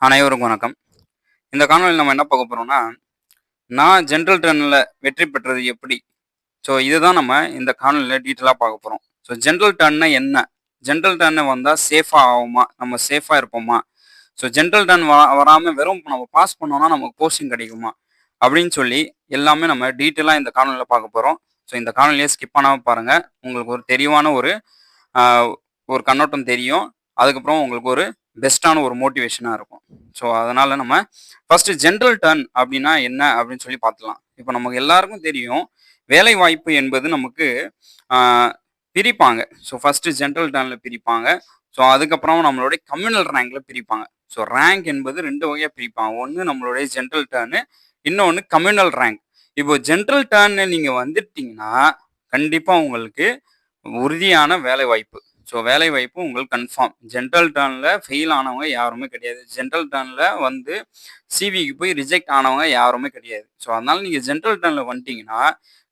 அனைவருக்கும் வணக்கம். இந்த காணொளியில நம்ம என்ன பார்க்க போறோம்னா, நான் ஜெனரல் டர்ன்ல வெற்றி பெற்றது எப்படி? ஸோ இதுதான் நம்ம இந்த காணொளியில டீட்டெயிலா பார்க்க போறோம். ஸோ ஜெனரல் டர்ன்னா என்ன? ஜெனரல் டர்ன் வந்தா சேஃபா ஆகுமா? நம்ம சேஃபா இருப்போமா? ஸோ ஜெனரல் டர்ன் வராம வெறும் நம்ம பாஸ் பண்ணோம்னா நமக்கு போஸ்டிங் கிடைக்குமா? அப்படின்னு சொல்லி எல்லாமே நம்ம டீட்டெயிலா இந்த காணொளியில பார்க்க போறோம். ஸோ இந்த காணொளிய ஸ்கிப் பண்ணாம பாருங்க. உங்களுக்கு ஒரு தெளிவான ஆ ஒரு கண்ணோட்டம் தெரியும். அதுக்கப்புறம் உங்களுக்கு ஒரு பெஸ்ட்டான ஒரு மோட்டிவேஷனா இருக்கும். ஸோ, அதனால நம்ம ஃபர்ஸ்ட்டு ஜெனரல் டர்ன் அப்டின்னா என்ன அப்டின்னு சொல்லி பார்த்துடலாம். இப்ப நமக்கு எல்லாருக்கும் தெரியும். வேலைவாய்ப்பு என்பது நமக்கு ஆ பிரிப்பாங்க. ஸோ, ஃபர்ஸ்ட்டு ஜெனரல் டர்ன்ல பிரிப்பாங்க. ஸோ, அதுக்கப்புறம் நம்மளுடைய கம்யூனல் ரேங்க்ல பிரிப்பாங்க. ஸோ, ரேங்க் என்பது 2 வகையா பிரிப்பாங்க. ஒண்ணு நம்மளுடைய ஜெனரல் டர்னு, இன்னொன்னு கம்யூனல் ரேங்க். இப்போ ஜெனரல் டர்ன் நீங்க வந்துட்டீங்கன்னா, கண்டிப்பா உங்களுக்கு உறுதியான வேலைவாய்ப்பு. ஸோ வேலைவாய்ப்பு உங்களுக்கு கன்ஃபார்ம். ஜென்ரல் டர்ன்ல ஃபெயில் ஆனவங்க யாருமே கிடையாது. ஜென்ரல் டர்ன்ல வந்து சிவிக்கு போய் ரிஜெக்ட் ஆனவங்க யாருமே கிடையாது. ஸோ அதனால நீங்க ஜென்ரல் டர்ன்ல வந்துட்டீங்கன்னா,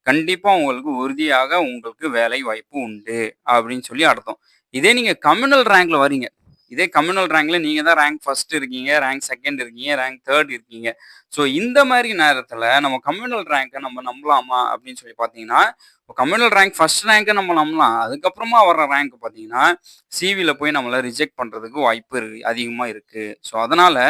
கண்டிப்பா உங்களுக்கு உறுதியாக உங்களுக்கு வேலை வாய்ப்பு உண்டு அப்படின்னு சொல்லி அர்த்தம். இதே நீங்க கம்யூனல் ரேங்க்ல வரீங்க. இதே கம்யூனல் ரேங்க்ல நீங்க தான் ரேங்க் 1 இருக்கீங்க, ரேங்க் 2 இருக்கீங்க, ரேங்க் 3 இருக்கீங்க. ஸோ இந்த மாரி நேரத்தில நம்ம கம்யூனல் ரேங்க்க நம்ம நம்பலாமா அப்படின்னு சொல்லி பார்த்தீங்கன்னா, கம்யூனல் ரேங்க் ஃபர்ஸ்ட் ரேங்க்க நம்ம நம்பலாம். அதுக்கப்புறமா வர்ற ரேங்க் பார்த்தீங்கன்னா, சிவில போய் நம்மள ரிஜெக்ட் பண்றதுக்கு வாய்ப்பு அதிகமா இருக்கு. ஸோ அதனால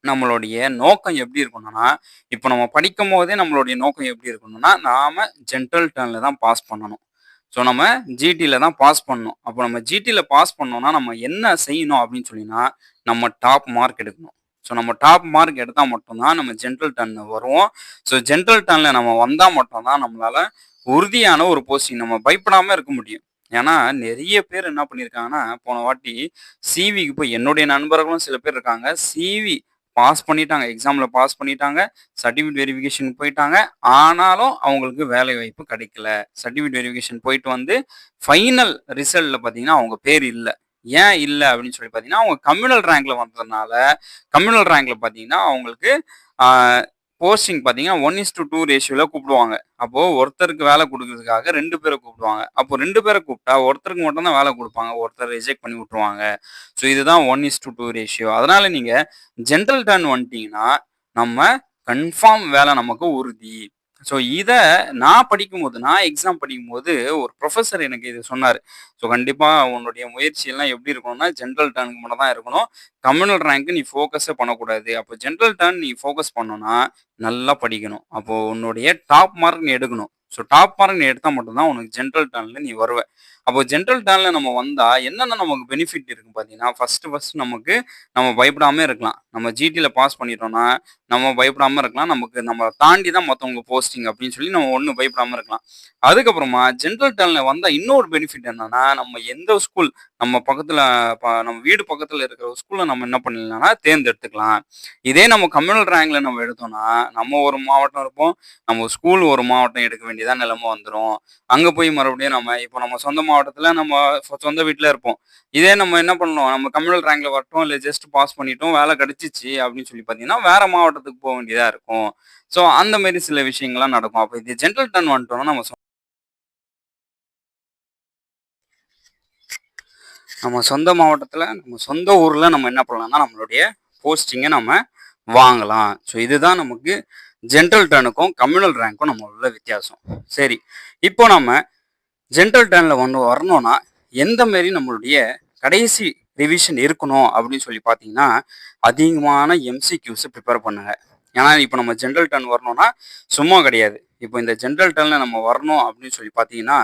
நம்மளுடைய நோக்கம் எப்படி இருக்கணும்னா, இப்ப நம்ம படிக்கும்போதே நம்மளுடைய நோக்கம் எப்படி இருக்கணும்னா, நாம ஜென்ரல் டர்ன்ல தான் பாஸ் பண்ணணும். ஸோ நம்ம ஜிடில தான் பாஸ் பண்ணணும். அப்போ நம்ம ஜிடில பாஸ் பண்ணோம்னா, நம்ம என்ன செய்யணும் அப்படின்னு சொல்லினா, நம்ம டாப் மார்க் எடுக்கணும். ஸோ நம்ம டாப் மார்க் எடுத்தா மட்டும் தான் நம்ம ஜென்ரல் டர்ன் வருவோம். ஸோ ஜென்ரல் டர்ன்ல நம்ம வந்தா மட்டும் தான் நம்மளால உறுதியான ஒரு போஸ்டிங் நம்ம பயப்படாம இருக்க முடியும். ஏன்னா, நெறைய பேர் என்ன பண்ணியிருக்காங்கன்னா, போன வாட்டி சிவிக்கு போய் என்னுடைய நண்பர்களும் சில பேர் இருக்காங்க. சிவி பாஸ் பண்ணிட்டாங்க. எக்ஸாம்ல பாஸ் பண்ணிட்டாங்க. சர்டிஃபிகேட் வெரிஃபிகேஷன் போயிட்டாங்க. ஆனாலும் அவங்களுக்கு வேலை வாய்ப்பு கிடைக்கல. சர்டிஃபிகேட் வெரிஃபிகேஷன் போயிட்டு வந்து ஃபைனல் ரிசல்ட்ல பார்த்தீங்கன்னா, அவங்க பேர் இல்ல. ஏன் இல்ல அப்படின்னு சொல்லி பார்த்தீங்கன்னா, அவங்க கம்யூனல் ரேங்க்ல வந்ததுனால, கம்யூனல் ரேங்க்ல பார்த்தீங்கன்னா, அவங்களுக்கு ஆ போஸ்டிங் பார்த்தீங்கன்னா 1:2 ரேஷியோல கூப்பிடுவாங்க. அப்போ ஒருத்தருக்கு வேலை குடுக்குறதுக்காக 2 பேர கூப்பிடுவாங்க. அப்போ 2 பேர கூப்பிட்டா ஒருத்தருக்கு மட்டும் தான் வேலை குடுப்பாங்க. ஒருத்தர் ரிஜெக்ட் பண்ணி விட்டுருவாங்க. ஸோ இதுதான் 1:2 ரேஷியோ. அதனால நீங்க ஜென்ரல் டர்ன் வந்துட்டீங்கன்னா, நம்ம கன்ஃபார்ம் வேலை நமக்கு உறுதி. ஸோ இத நான் எக்ஸாம் படிக்கும்போது ஒரு புரொஃபசர் எனக்கு இது சொன்னாரு. ஸோ கண்டிப்பா உன்னுடைய முயற்சியெல்லாம் எப்படி இருக்கணும்னா, ஜென்ரல் டர்ன்க்கு மட்டும் தான் இருக்கணும். கம்யூனல் ரேங்க் நீ ஃபோக்கஸே பண்ணக்கூடாது. அப்போ ஜென்ரல் டர்ன் நீ ஃபோக்கஸ் பண்ணணும்னா, நல்லா படிக்கணும். அப்போ உன்னுடைய டாப் மார்க் நீ எடுக்கணும். ஸோ டாப் மார்க் நீ எடுத்தா மட்டும் தான் உனக்கு ஜென்ரல் டர்ன்ல நீ வருவ. அப்போ ஜென்ரல் டர்ன்ல நம்ம வந்தா என்னென்ன நமக்கு பெனிஃபிட் இருக்கு பார்த்தீங்கன்னா, ஃபர்ஸ்ட்டு நமக்கு நம்ம பயப்படாம இருக்கலாம். நம்ம ஜிடில பாஸ் பண்ணிட்டோம்னா, நம்ம பயப்படாம இருக்கலாம். நமக்கு நம்மள தாண்டி தான் மத்தவங்க போஸ்டிங் அப்படின்னு சொல்லி நம்ம ஒண்ணும் பயப்படாம இருக்கலாம். அதுக்கப்புறமா ஜென்ரல் டர்ன்ல வந்தா இன்னொரு பெனிஃபிட் என்னன்னா, நம்ம எந்த ஸ்கூல் நம்ம பக்கத்துல நம்ம வீடு பக்கத்துல இருக்கிற ஸ்கூல்ல நம்ம என்ன பண்ணிடலாம்னா தேர்ந்தெடுத்துக்கலாம். இதே நம்ம கம்யூனல் ரேங்க்ல நம்ம எடுத்தோம்னா, நம்ம ஒரு மாவட்டம் இருப்போம். நம்ம ஸ்கூல் ஒரு மாவட்டம் எடுக்க வேண்டியதா நிலைமை வந்துரும். அங்க போய் மறுபடியும் இப்போ நம்ம சொந்த மாவட்டத்துல நம்ம சொந்த வீட்ல இருப்போம். இதே நம்ம என்ன பண்ணோம், நம்ம கம்யூனல் ரேங்க்ல வரட்டும், இல்ல ஜஸ்ட் பாஸ் பண்ணிட்டோம், வேலை கிடைச்சிச்சு அப்படின்னு சொல்லி பார்த்தீங்கன்னா, வேற மாவட்டத்துக்கு போ வேண்டியதா இருக்கும். ஸோ அந்த மாரி சில விஷயங்கள்லாம் நடக்கும். அப்ப இது ஜென்ரல் டர்ன் வந்துட்டோம்னா, நம்ம சொந்த மாவட்டத்துல, நம்ம சொந்த ஊர்ல நம்ம என்ன பண்ணலாம்னா, நம்மளுடைய போஸ்டிங்க நம்ம வாங்கலாம். ஸோ இதுதான் நமக்கு ஜென்ரல் டர்னுக்கும், கம்யூனல் ரேங்க்கும் நம்ம உள்ள வித்தியாசம். சரி, இப்போ நம்ம ஜென்ரல் டர்ன்ல வரணும்னா, எந்த மாரி நம்மளுடைய கடைசி ரிவிஷன் இருக்கணும் அப்படின்னு சொல்லி பார்த்தீங்கன்னா, அதிகமான எம்சிக்யூஸ ப்ரிப்பேர் பண்ணுங்க. ஏன்னா, இப்போ நம்ம ஜென்ரல் டர்ன் வரணும்னா, சும்மா கிடையாது. இப்போ இந்த ஜென்ரல் டர்ன்ல நம்ம வரணும் அப்படின்னு சொல்லி பார்த்தீங்கன்னா,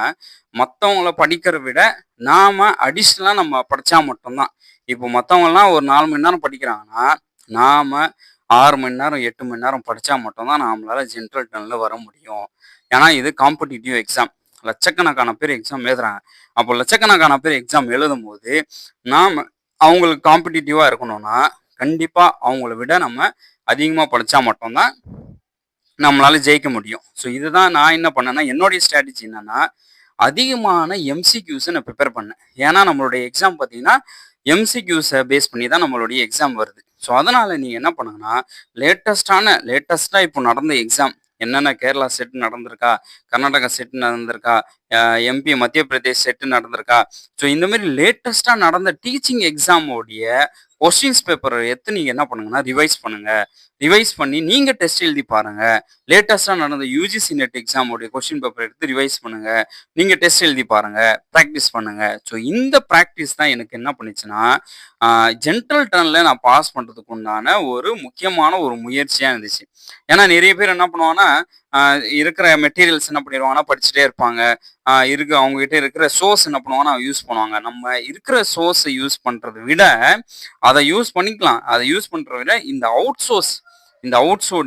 மத்தவங்கள படிக்கிறத விட நாம அடிஷனலா நம்ம படிச்சா மட்டும் தான். இப்போ மத்தவங்கலாம் ஒரு 4 மணி நேரம் படிக்கிறாங்கன்னா, நாம 6 மணி நேரம், 8 மணி நேரம் படிச்சா மட்டும் தான் நம்மளால ஜென்ரல் டர்ன்ல வர முடியும். ஏன்னா, இது காம்படிட்டிவ் எக்ஸாம். லட்சக்கணக்கான பேர் எக்ஸாம் எழுதுறாங்க. அப்போ லட்சக்கணக்கான பேர் எக்ஸாம் எழுதும்போது, நாம அவங்களுக்கு காம்படிட்டிவா இருக்கணும்னா, கண்டிப்பா அவங்கள விட நம்ம அதிகமா படிச்சா மட்டும் தான் நம்மளால ஜெயிக்க முடியும். ஸோ இதுதான் நான் என்ன பண்ணேன்னா, என்னுடைய ஸ்ட்ராட்டஜி என்னன்னா, அதிகமான எம்சிக்யூஸ நான் ப்ரிப்பேர் பண்ணேன். ஏன்னா நம்மளுடைய எக்ஸாம் பார்த்தீங்கன்னா, எம்சிக்யூஸ பேஸ் பண்ணி தான் நம்மளுடைய எக்ஸாம் வருது. ஸோ அதனால நீங்க என்ன பண்ணுங்கன்னா, லேட்டஸ்ட்டா இப்போ நடந்த எக்ஸாம் என்னென்ன கேரளா செட் நடந்திருக்கா, கர்நாடகா செட் நடந்திருக்கா, எம்பி மத்திய பிரதேஷ் செட் நடந்திருக்கா? ஸோ இந்த மாரி லேட்டஸ்ட்டா நடந்த டீச்சிங் எக்ஸாமோடைய கொஸ்டின்ஸ் பேப்பர எடுத்து நீங்க என்ன பண்ணுங்கன்னா, ரிவைஸ் பண்ணுங்க. ரிவைஸ் பண்ணி நீங்க டெஸ்ட் எழுதி பாருங்க. லேட்டஸ்ட்டா நடந்த யுஜிசி நெட் எக்ஸாமோடைய கொஸ்டின் பேப்பர் எடுத்து ரிவைஸ் பண்ணுங்க. நீங்க டெஸ்ட் எழுதி பாருங்க. பிராக்டிஸ் பண்ணுங்க. ஸோ இந்த பிராக்டிஸ் தான் எனக்கு என்ன பண்ணுச்சுன்னா, அ ஜென்ரல் டர்ன்ல நான் பாஸ் பண்றதுக்கு உண்டான ஒரு முக்கியமான ஒரு முயற்சியா இருந்துச்சு. ஏன்னா நெறைய பேர் என்ன பண்ணுவாங்கன்னா, அ இருக்கிற மெட்டீரியல்ஸ் என்ன பண்ணிருவாங்கன்னா, படிச்சுட்டே இருப்பாங்க. அவங்க கிட்ட இருக்கிற சோர்ஸ் என்ன பண்ணுவாங்கன்னா, யூஸ் பண்ணுவாங்க. நம்ம இருக்கிற சோர்ஸ யூஸ் பண்றத விட, அத யூஸ் பண்ணிக்கலாம். அத யூஸ் பண்றத விட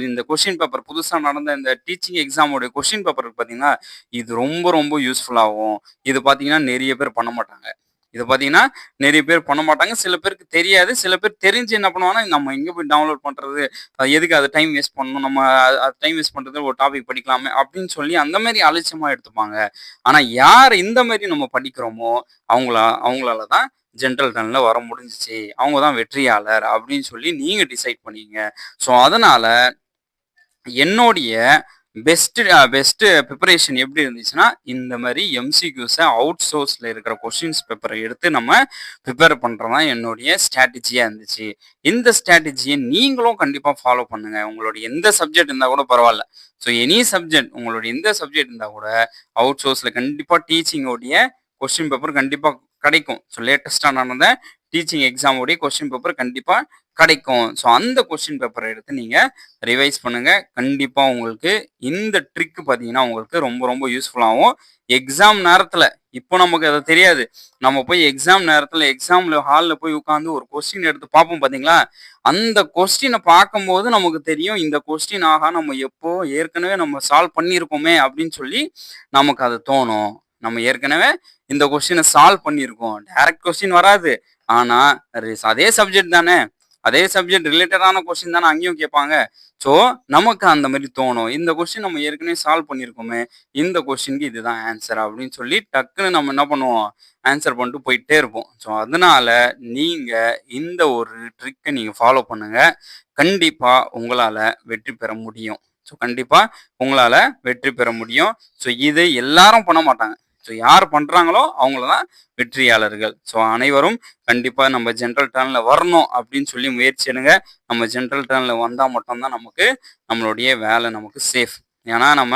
இந்த கொஸ்டின் பேப்பர் புதுசா நடந்த இந்த டீச்சிங் எக்ஸாமோட கொஸ்டின் பேப்பர் இருக்கு பார்த்தீங்கன்னா, இது ரொம்ப ரொம்ப யூஸ்ஃபுல்லாகும். இது பார்த்தீங்கன்னா, நெறைய பேர் பண்ண மாட்டாங்க. இது பார்த்தீங்கன்னா, நெறைய பேர் பண்ண மாட்டாங்க. சில பேருக்கு தெரியாது. சில பேர் தெரிஞ்சு என்ன பண்ணுவாங்கன்னா, நம்ம எங்க போய் டவுன்லோட் பண்றது? எதுக்கு அத டைம் வேஸ்ட் பண்ணணும்? நம்ம டைம் வேஸ்ட் பண்றதுக்கு ஒரு டாபிக் படிக்கலாமே அப்படின்னு சொல்லி அந்த மாரி அலட்சியமா எடுத்துப்பாங்க. ஆனா யார் இந்த மாரி நம்ம படிக்கிறோமோ, அவங்களால தான் ஜென்ரல் டர்ன்ல வர முடிஞ்சுச்சு. அவங்க தான் வெற்றியாளர் அப்படின்னு சொல்லி நீங்க டிசைட் பண்ணீங்க. ஸோ அதனால என்னுடைய பெஸ்ட் ப்ரிப்பரேஷன் எப்படி இருந்துச்சுன்னா, இந்த மாரி எம்சிக்யூஸ அவுட் சோர்ஸ்ல இருக்கிற கொஸ்டின்ஸ் பேப்பர எடுத்து நம்ம ப்ரிப்பேர் பண்றது தான் என்னுடைய ஸ்ட்ராட்டஜியா இருந்துச்சு. இந்த ஸ்ட்ராட்டஜிய நீங்களும் கண்டிப்பா ஃபாலோ பண்ணுங்க. உங்களுடைய எந்த சப்ஜெக்ட் இருந்தா கூட பரவால்ல. ஸோ எனி சப்ஜெக்ட் உங்களுடைய எந்த சப்ஜெக்ட் இருந்தா கூட அவுட் சோர்ஸ்ல கண்டிப்பா டீச்சிங் உடைய கொஸ்டின் பேப்பர் கண்டிப்பா கிடைக்கும். ஸோ லேட்டஸ்ட்டா நடந்த டீச்சிங் எக்ஸாம் உடைய கொஸ்டின் பேப்பர் கண்டிப்பா கிடைக்கும். ஸோ அந்த கொஸ்டின் பேப்பர எடுத்து நீங்க ரிவைஸ் பண்ணுங்க. கண்டிப்பா உங்களுக்கு இந்த ட்ரிக் பார்த்தீங்கன்னா, உங்களுக்கு ரொம்ப ரொம்ப யூஸ்ஃபுல்லாவும், எக்ஸாம் நேரத்துல இப்போ நமக்கு அது தெரியாது. நம்ம போய் எக்ஸாம் நேரத்துல எக்ஸாம்ல ஹால்ல போய் உட்கார்ந்து ஒரு கொஸ்டின் எடுத்து பார்ப்போம் பார்த்தீங்களா? அந்த கொஸ்டின பார்க்கும்போது நமக்கு தெரியும், இந்த கொஸ்டின் ஆஹா நம்ம ஏற்கனவே நம்ம சால்வ் பண்ணியிருக்கோமே அப்படின்னு சொல்லி நமக்கு அது தோணும். நம்ம ஏற்கனவே இந்த கொஸ்டின சால்வ் பண்ணியிருக்கோம். டைரக்ட் கொஸ்டின் வராது. ஆனா அதே சப்ஜெக்ட் தானே! அதே சப்ஜெக்ட் ரிலேட்டடான கொஸ்டின் தானே அங்கேயும் கேட்பாங்க. ஸோ, நமக்கு அந்த மாரி தோணும். இந்த கொஸ்டின் நம்ம ஏற்கனவே சால்வ் பண்ணியிருக்கோமே, இந்த கொஸ்டினுக்கு இதுதான் ஆன்ஸர் அப்படின்னு சொல்லி டக்குனு நம்ம என்ன பண்ணுவோம், ஆன்ஸர் பண்ணிட்டு போயிட்டே இருப்போம். ஸோ, அதனால நீங்க இந்த ஒரு ட்ரிக்க நீங்க ஃபாலோ பண்ணுங்க. கண்டிப்பா உங்களால வெற்றி பெற முடியும். ஸோ, கண்டிப்பா உங்களால வெற்றி பெற முடியும். ஸோ, இது எல்லாரும் பண்ண மாட்டாங்க. ஸோ, யார் பண்றாங்களோ அவங்கள தான் வெற்றியாளர்கள். ஸோ, அனைவரும் கண்டிப்பா நம்ம ஜென்ரல் டர்ன்ல வரணும் அப்படின்னு சொல்லி முயற்சி எடுங்க. நம்ம ஜென்ரல் டர்ன்ல வந்தா மட்டும் தான் நமக்கு நம்மளுடைய வேலை நமக்கு சேஃப். ஏன்னா நம்ம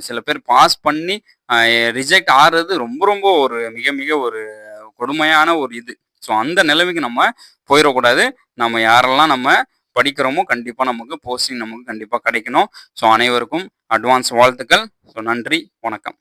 சில பேர் பாஸ் பண்ணி ரிஜெக்ட் ஆறது ரொம்ப ரொம்ப ஒரு மிக மிக ஒரு கொடுமையான ஒரு இது. ஸோ அந்த நிலைமைக்கு நம்ம போயிடக்கூடாது. நம்ம யாரெல்லாம் நம்ம படிக்கிறோமோ கண்டிப்பா நமக்கு போஸ்டிங் நமக்கு கண்டிப்பா கிடைக்கணும். ஸோ அனைவருக்கும் அட்வான்ஸ் வாழ்த்துக்கள். ஸோ நன்றி, வணக்கம்.